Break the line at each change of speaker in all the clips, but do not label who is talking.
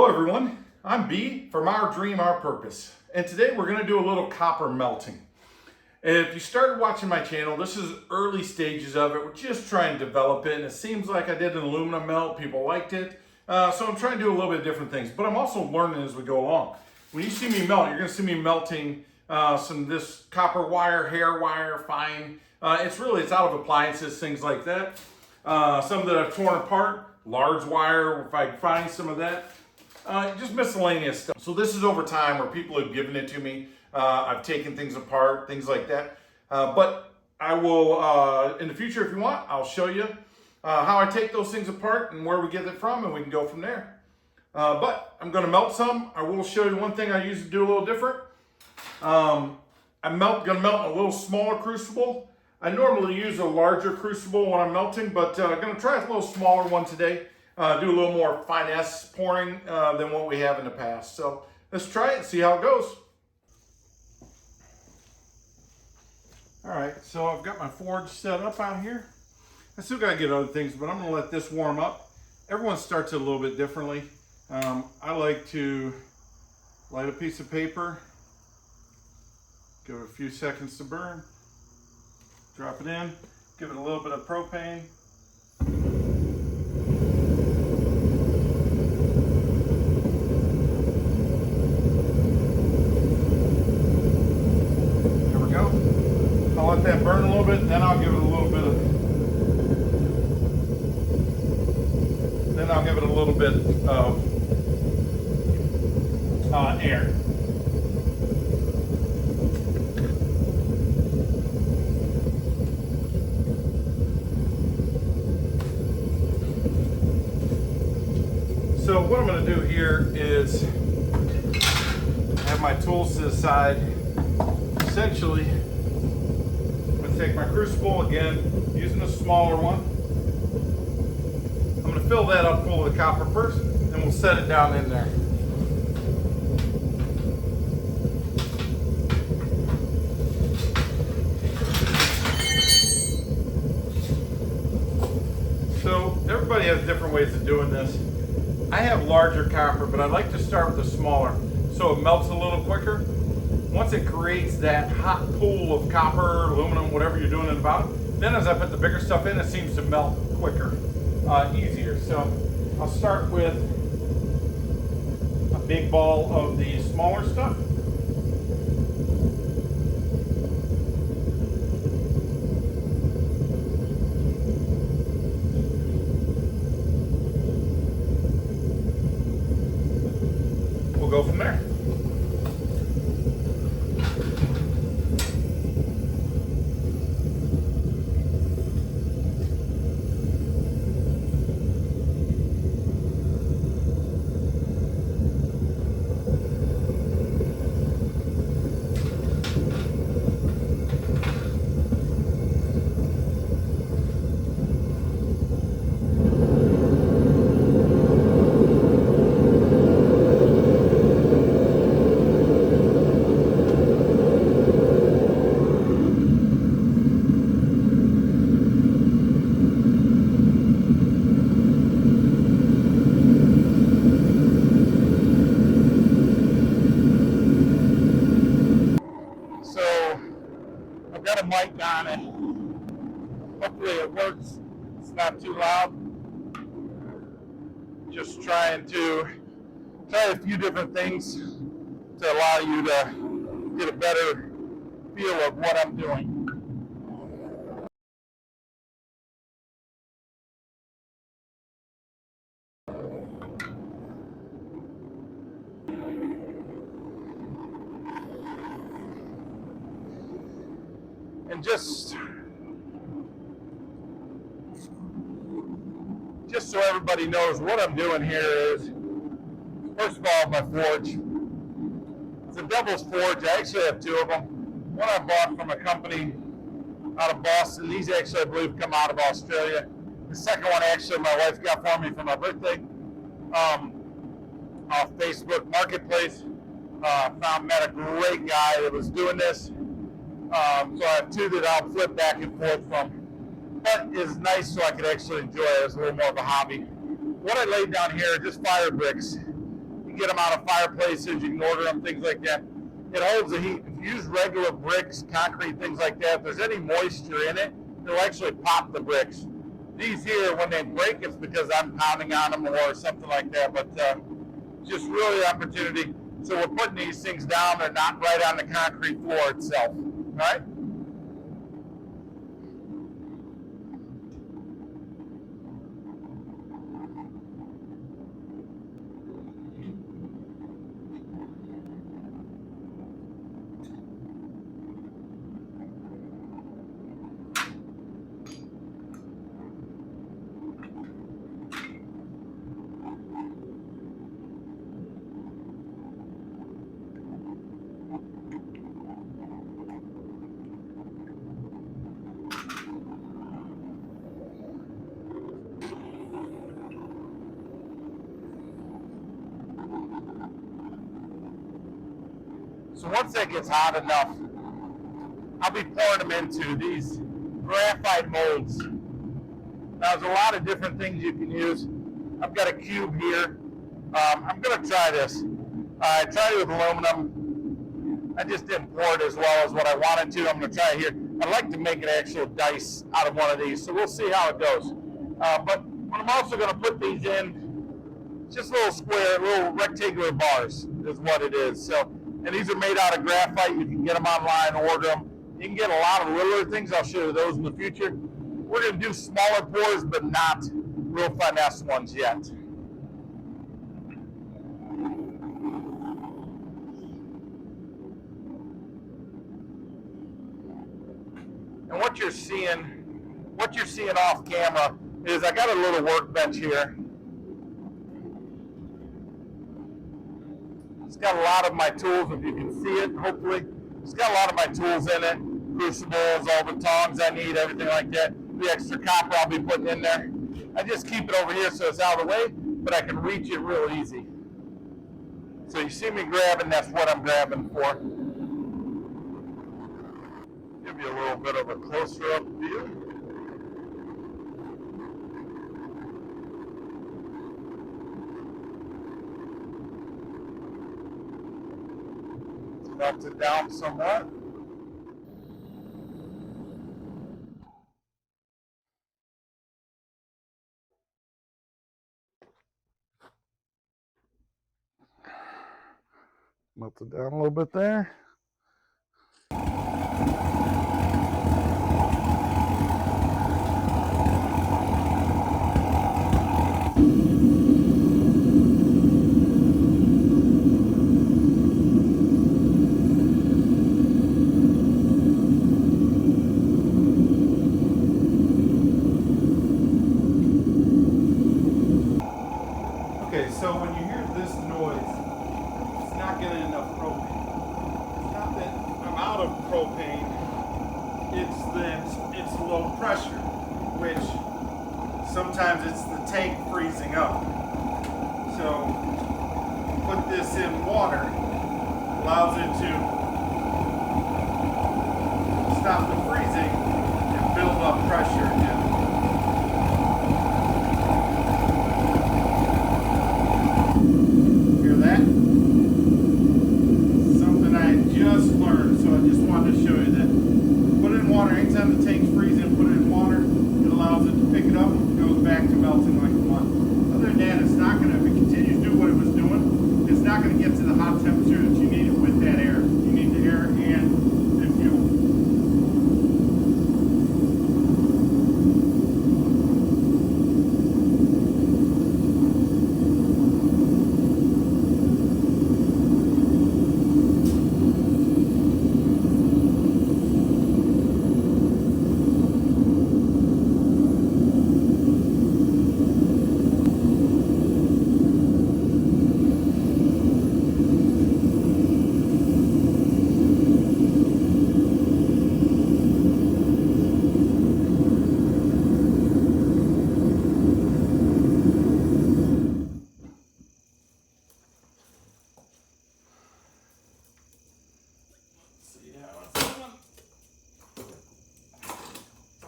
Hello everyone, I'm B from Our Dream, Our Purpose, and today we're going to do a little copper melting. And if you started watching my channel, this is early stages of it. We're just trying to develop it, and it seems like I did an aluminum melt, people liked it, so I'm trying to do a little bit of different things, but I'm also learning as we go along. When you see me melt, you're going to see me melting some of this copper wire, hair wire, fine. It's out of appliances, things like that. Some that I've torn apart, large wire, if I can find some of that. Just miscellaneous stuff. So this is over time where people have given it to me. I've taken things apart, things like that. But I will, in the future, if you want, I'll show you how I take those things apart and where we get it from, and we can go from there. But I'm going to melt some. I will show you one thing I usually do a little different. I'm going to melt a little smaller crucible. I normally use a larger crucible when I'm melting, but I'm going to try a little smaller one today. Do a little more finesse pouring than what we have in the past. So let's try it and see how it goes. All right, so I've got my forge set up out here. I still got to get other things, but I'm going to let this warm up. Everyone starts it a little bit differently. I like to light a piece of paper, give it a few seconds to burn, drop it in, give it a little bit of propane. I'll let that burn a little bit, then I'll give it a little bit of, air. So what I'm going to do here is have my tools to the side. Essentially, take my crucible again, using a smaller one. I'm going to fill that up full of the copper first, and we'll set it down in there. So everybody has different ways of doing this. I have larger copper, but I like to start with a smaller so it melts a little quicker. Once it creates that hot pool of copper, aluminum, whatever you're doing it about, then as I put the bigger stuff in, it seems to melt quicker, easier. So I'll start with a big ball of the smaller stuff. We'll go from there. Got a mic on it. Hopefully it works. It's not too loud. Just trying to try a few different things to allow you to get a better feel of what I'm doing. And just so everybody knows, what I'm doing here is, first of all, my forge. It's a Devil's Forge. I actually have two of them. One I bought from a company out of Boston. These actually, I believe, come out of Australia. The second one, actually, my wife got for me for my birthday off Facebook Marketplace. Met a great guy that was doing this. So I have two that I'll flip back and forth from. But it's nice so I could actually enjoy it as a little more of a hobby. What I laid down here are just fire bricks.
You get them out of fireplaces, you can order them, things like that. It holds the heat. If you use regular bricks, concrete, things like that, if there's any moisture in it, it'll actually pop the bricks. These here, when they break, it's because I'm pounding on them or something like that, but just really opportunity. So we're putting these things down, they're not right on the concrete floor itself, all right? So once that gets hot enough, I'll be pouring them into these graphite molds. Now there's a lot of different things you can use. I've got a cube here. I'm gonna try this. I tried it with aluminum. I just didn't pour it as well as what I wanted to. I'm gonna try it here. I'd like to make an actual dice out of one of these, so we'll see how it goes. But what I'm also gonna put these in, just little square, little rectangular bars is what it is. So, and these are made out of graphite. You can get them online, order them. You can get a lot of littler things. I'll show you those in the future. We're going to do smaller pours, but not real finesse ones yet. And what you're seeing off camera is I got a little workbench here. It's got a lot of my tools, if you can see it, hopefully. It's got a lot of my tools in it. Crucibles, all the tongs I need, everything like that. The extra copper I'll be putting in there. I just keep it over here so it's out of the way, but I can reach it real easy. So you see me grabbing, that's what I'm grabbing for. Give you a little bit of a closer up view. Melt it down somewhat. Melt it down a little bit there.
Okay, so when you hear this noise, it's not getting enough propane. It's not that I'm out of propane, it's that it's low pressure, which sometimes it's the tank freezing up. So put this in water, allows it to stop the freezing and build up pressure again. Hear that? Something I just learned, so I just wanted to show you that. Put it in water, anytime the tank's freezing, put it in water, it allows it to pick it up, it goes back to melting like you want. Other than that, it's not going to, if it continues to do what it was doing, it's not going to get to the hot temperature that you need it with that air. You need the air and the fuel.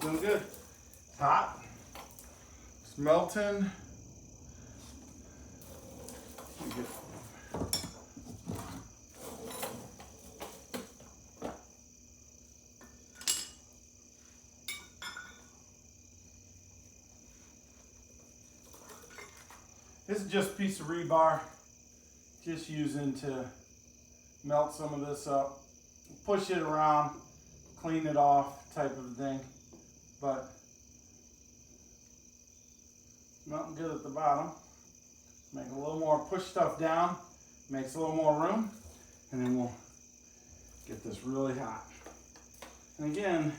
Doing good. It's hot. It's melting. This is just a piece of rebar, just using to melt some of this up, push it around, clean it off type of thing. But melting good at the bottom. Make a little more, push stuff down, makes a little more room, and then we'll get this really hot. And again,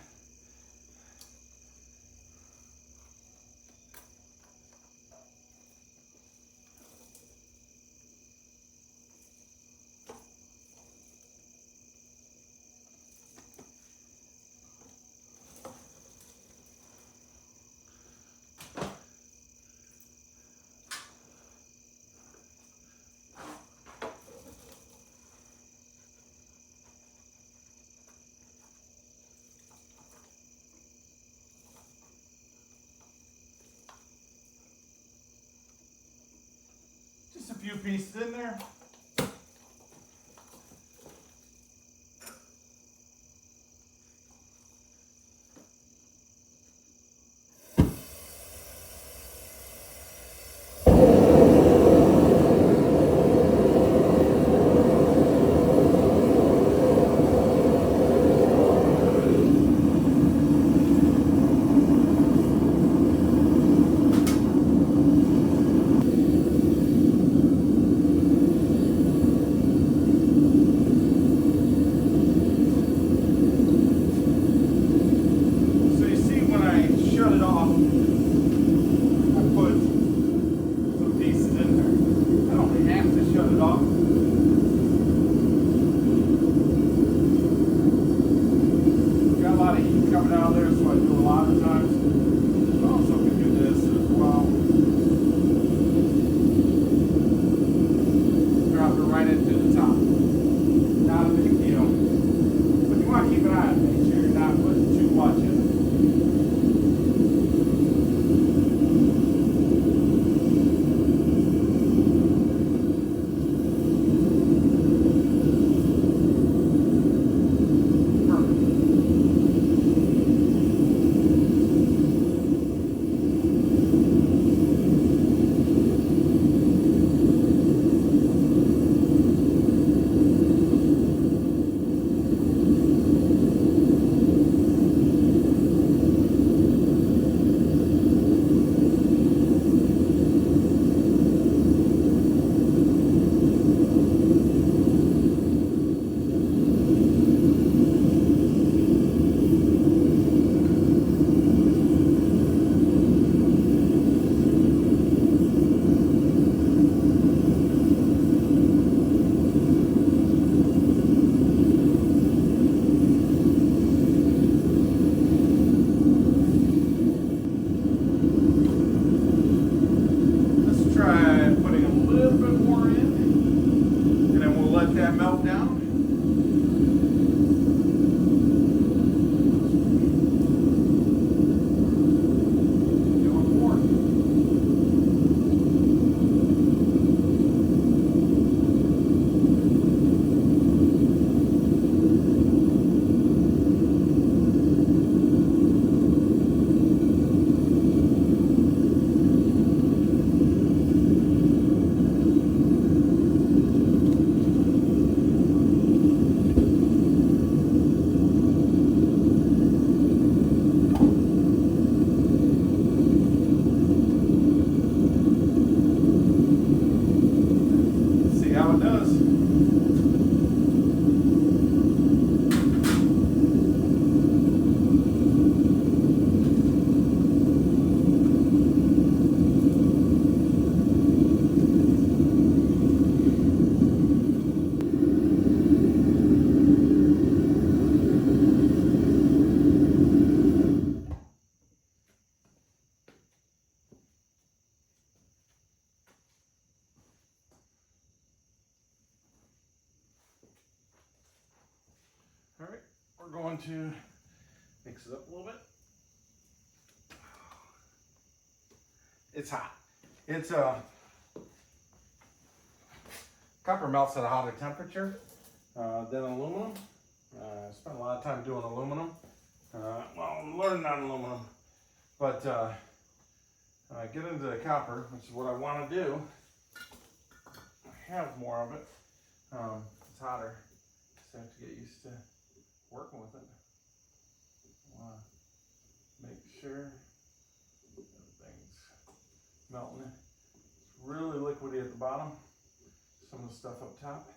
just a few pieces in there. All right, we're going to mix it up a little bit. It's hot. It's copper melts at a hotter temperature than aluminum. I spent a lot of time doing aluminum. Well, I'm learning on aluminum, but I get into the copper, which is what I want to do. have more of it. It's hotter, just have to get used to working with it. Want to make sure everything's melting. It's really liquidy at the bottom. Some of the stuff up top.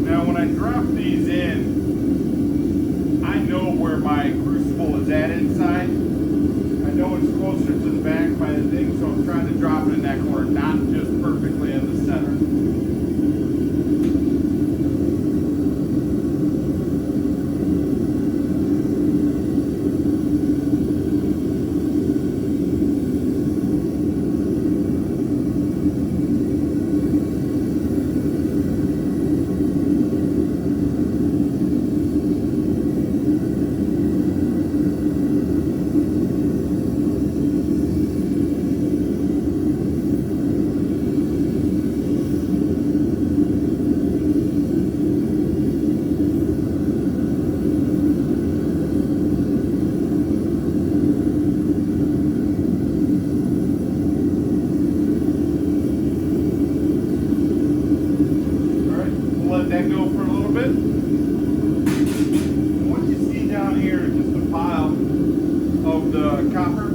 Now when I drop these in, I know where my crucible is at inside. I know it's closer to the back by the thing, so I'm trying to drop it in that corner, not just perfectly in the center. Let that go for a little bit. And what you see down here is just a pile of the copper.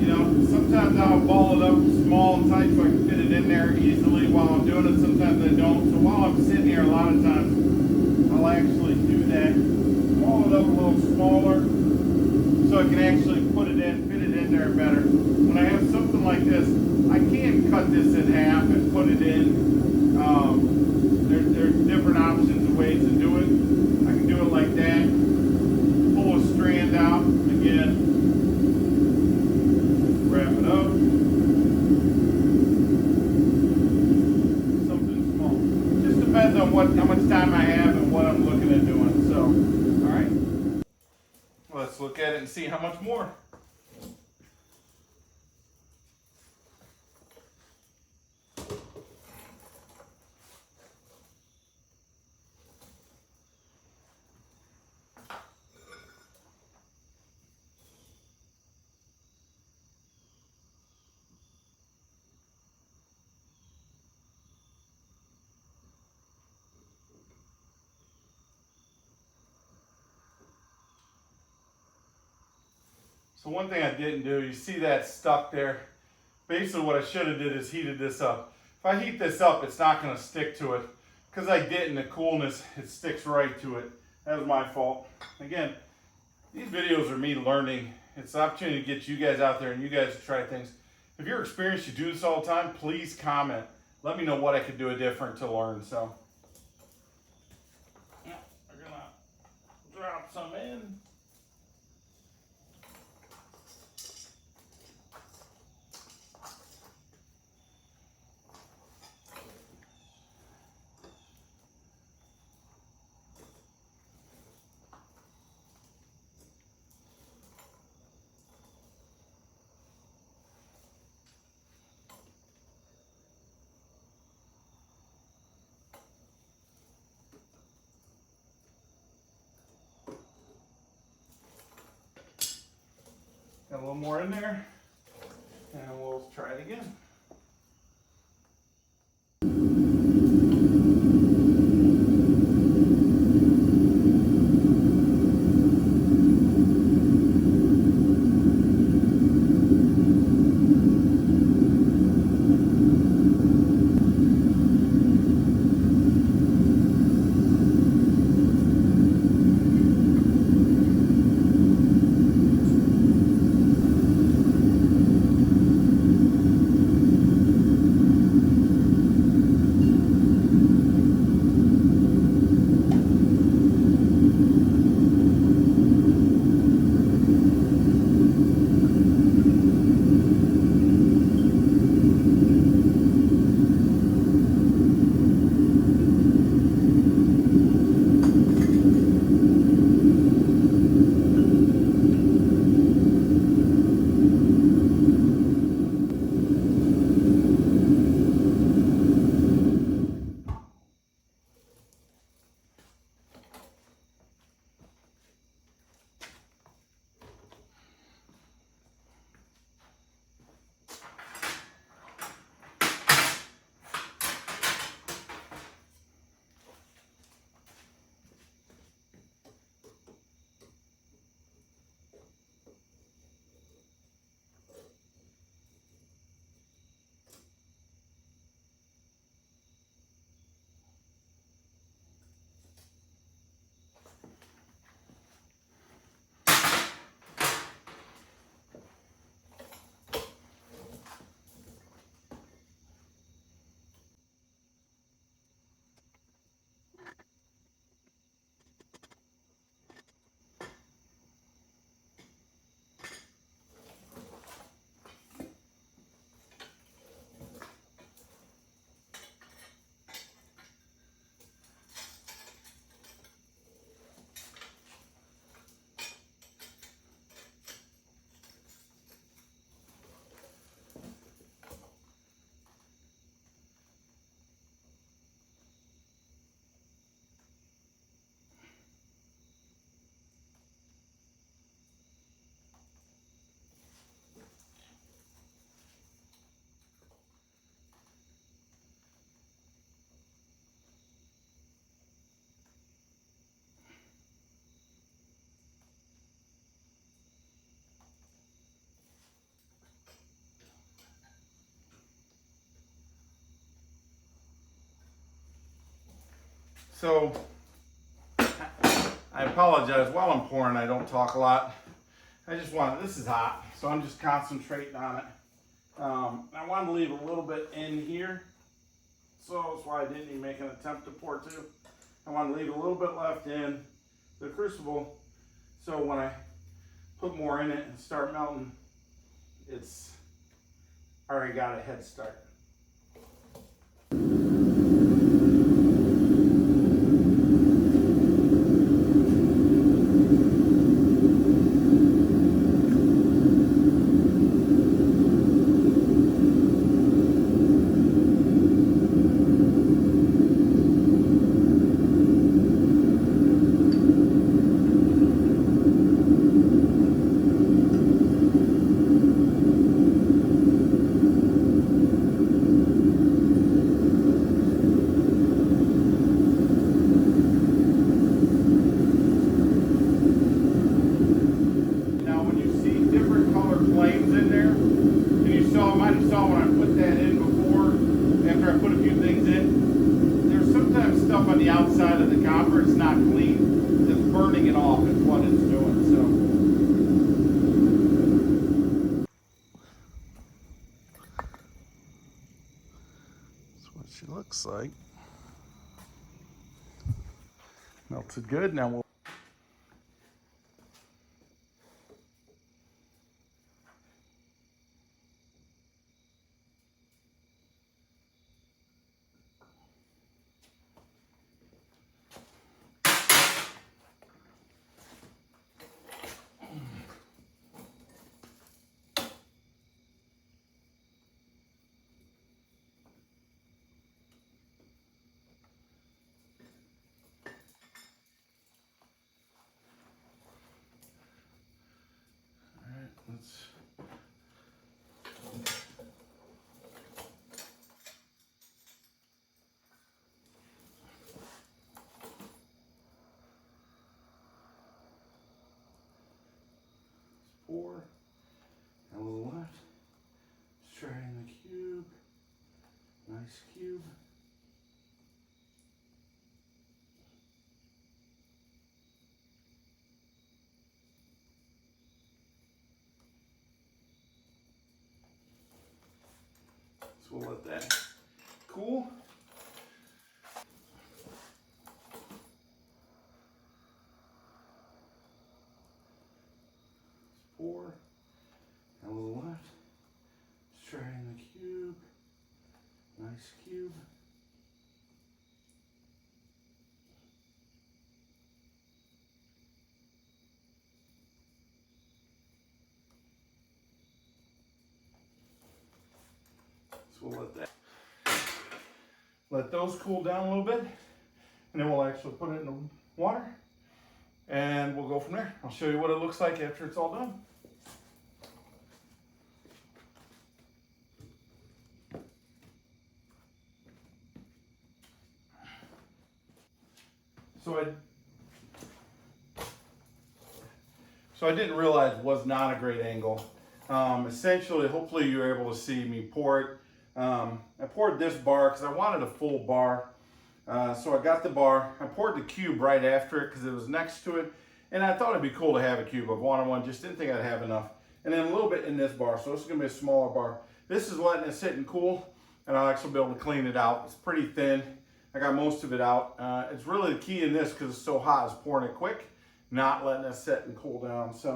You know, sometimes I'll ball it up small and tight so I can fit it in there easily while I'm doing it. Sometimes I don't. So while I'm sitting here, a lot of times I'll actually do that. Ball it up a little smaller so I can actually put it in, fit it in there better. When I have something like this, I can cut this in half and put it in. There's different options and ways to do it. I can do it like that. Pull a strand out. Again, wrap it up. Something small. Just depends on how much time I have and what I'm looking at doing. So, all right. Let's look at it and see how much more. So one thing I didn't do, you see that stuck there. Basically what I should have did is heated this up. If I heat this up, it's not going to stick to it. Because I didn't, the coolness, it sticks right to it. That was my fault. Again, these videos are me learning. It's an opportunity to get you guys out there and you guys to try things. If you're experienced, you do this all the time, please comment. Let me know what I could do different to learn. So, yeah, we're going to drop some in. Got a little more in there, and we'll try it again. So I apologize. While I'm pouring, I don't talk a lot. I just want, this is hot, so I'm just concentrating on it. I wanted to leave a little bit in here, so that's why I didn't even make an attempt to pour too. I want to leave a little bit left in the crucible, so when I put more in it and start melting, it's already got a head start. On the outside of the copper, it's not clean. It's burning it off is what it's doing. So that's what she looks like. Melted good. Now we'll let's pour. And a little left. Let's try in the cube. Nice cube. So we'll let that cool. Pour. And a little left. Let's try in the cube. Nice cube. So we'll let those cool down a little bit, and then we'll actually put it in the water, and we'll go from there. I'll show you what it looks like after it's all done. So I didn't realize it was not a great angle. Essentially, hopefully you were able to see me pour it. I poured this bar because I wanted a full bar. So I got the bar. I poured the cube right after it because it was next to it. And I thought it'd be cool to have a cube. I've wanted one, just didn't think I'd have enough. And then a little bit in this bar. So this is gonna be a smaller bar. This is letting it sit and cool, and I'll actually be able to clean it out. It's pretty thin. I got most of it out. It's really the key in this, because it's so hot, is pouring it quick, not letting it sit and cool down. So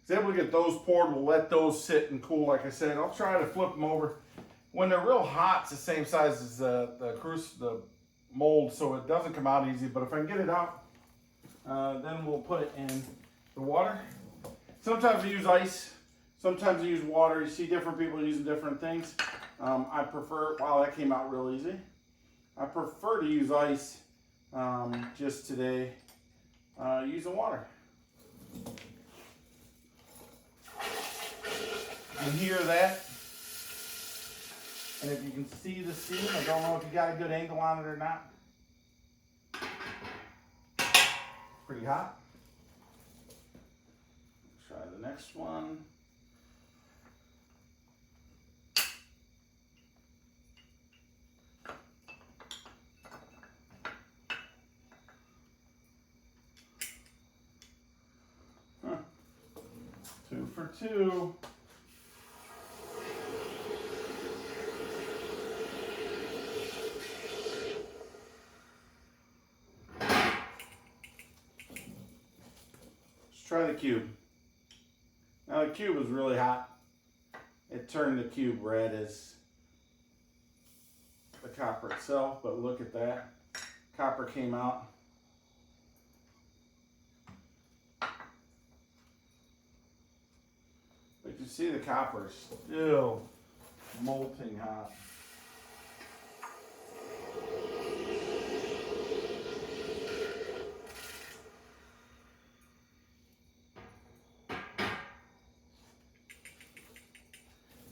I was able to get those poured. We'll let those sit and cool. Like I said, I'll try to flip them over. When they're real hot, it's the same size as the mold, so it doesn't come out easy. But if I can get it out, then we'll put it in the water. Sometimes I use ice, sometimes I use water. You see different people using different things. I prefer, wow, that came out real easy. I prefer to use ice just today, using water. You can hear that. And if you can see the steam, I don't know if you got a good angle on it or not. Pretty hot. Try the next one. for two. Let's try the cube. Now the cube was really hot. It turned the cube red as the copper itself, but look at that. Copper came out. But you see the copper is still molting hot.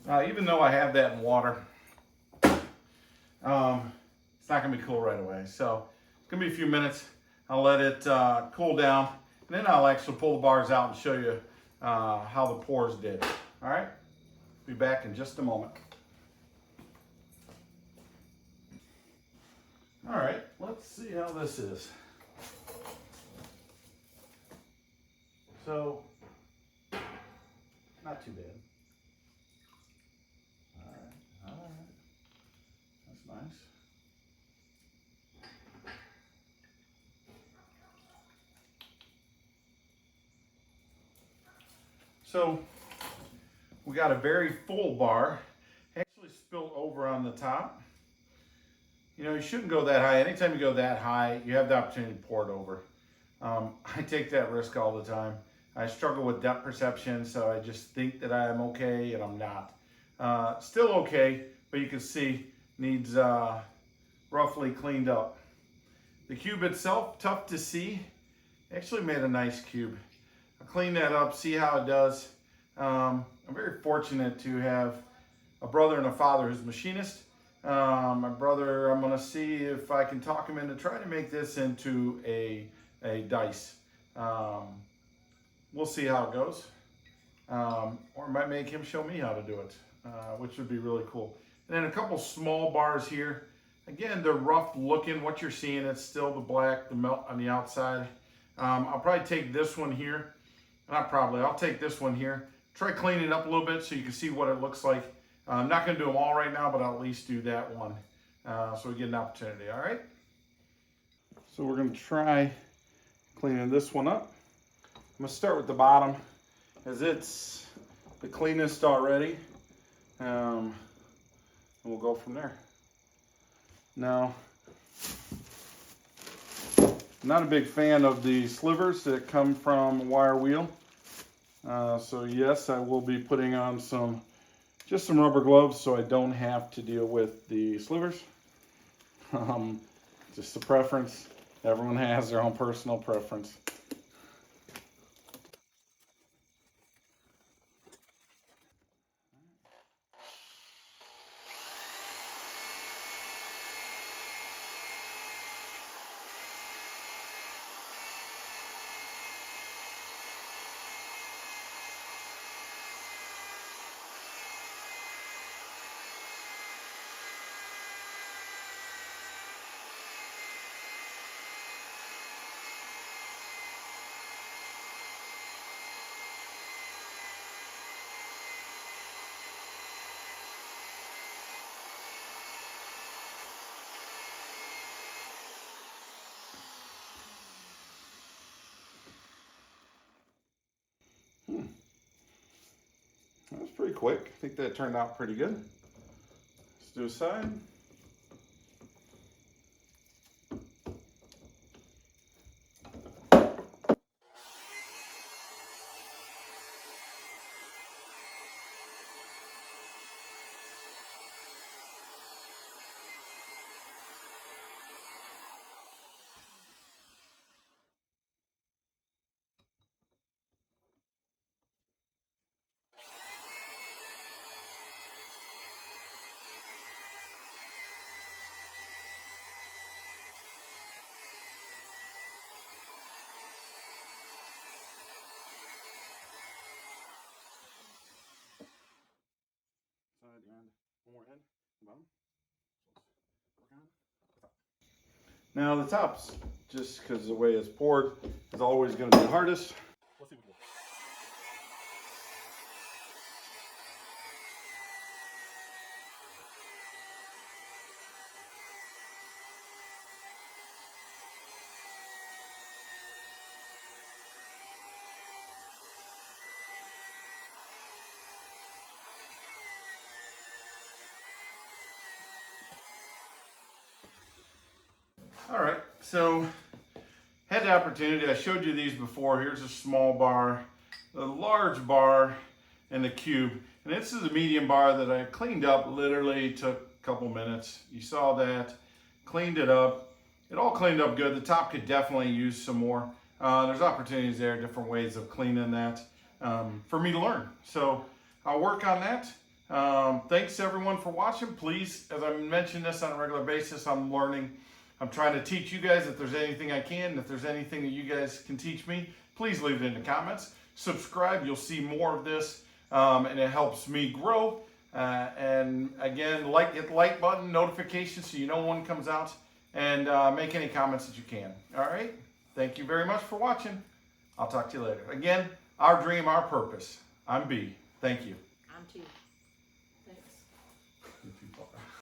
Now, even though I have that in water, it's not going to be cool right away. So it's going to be a few minutes. I'll let it cool down, and then I'll actually pull the bars out and show you how the pours did. All right? Be back in just a moment. All right, let's see how this is. So, not too bad. All right. That's nice. So, we got a very full bar. Actually spilled over on the top. You know, you shouldn't go that high. Anytime you go that high, you have the opportunity to pour it over. I take that risk all the time. I struggle with depth perception, so I just think that I am okay, and I'm not. Still okay, but you can see needs roughly cleaned up. The cube itself, tough to see. Actually made a nice cube. I'll clean that up, see how it does. I'm very fortunate to have a brother and a father who's a machinist. My brother, I'm gonna see if I can talk him into trying to make this into a dice. We'll see how it goes. Or I might make him show me how to do it, which would be really cool. And then a couple small bars here. Again, they're rough looking. What you're seeing, it's still the black, the melt on the outside. I'll probably take this one here. I'll take this one here. Try cleaning it up a little bit so you can see what it looks like. I'm not gonna do them all right now, but I'll at least do that one. So we get an opportunity, all right? So we're gonna try cleaning this one up. I'm gonna start with the bottom as it's the cleanest already. And we'll go from there. Now, I'm not a big fan of the slivers that come from a wire wheel. So yes, I will be putting on just some rubber gloves so I don't have to deal with the slivers. Just a preference. Everyone has their own personal preference. That was pretty quick. I think that turned out pretty good. Let's do a side. Side and one more end, bottom. Now the tops, just because the way it's poured, is always going to be the hardest. Let's see what we do. All right, so had the opportunity, I showed you these before. Here's a small bar, the large bar, and the cube. And this is a medium bar that I cleaned up, literally took a couple minutes. You saw that, cleaned it up. It all cleaned up good. The top could definitely use some more. There's opportunities there, different ways of cleaning that for me to learn. So I'll work on that. Thanks everyone for watching. Please, as I mention this on a regular basis, I'm learning. I'm trying to teach you guys if there's anything I can. If there's anything that you guys can teach me, please leave it in the comments. Subscribe, you'll see more of this, and it helps me grow. And again, hit the like button, notifications so you know when it comes out, and make any comments that you can. All right? Thank you very much for watching. I'll talk to you later. Again, our dream, our purpose. I'm B. Thank you.
I'm T.